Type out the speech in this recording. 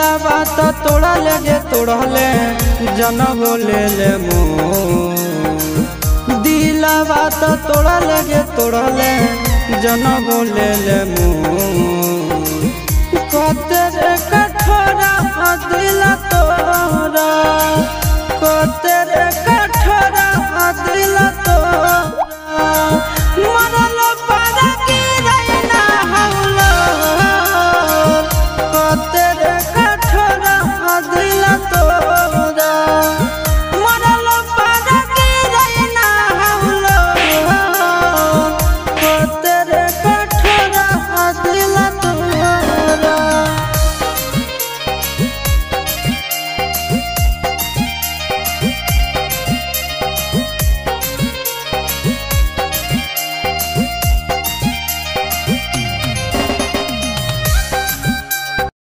दिलवा तो तोड़ा ले तोड़ले जन बोले ले दिलवा तो तोड़ा ले तोड़ले जन बोले ले कतेरे कठोरा दिल तोरा कतेरे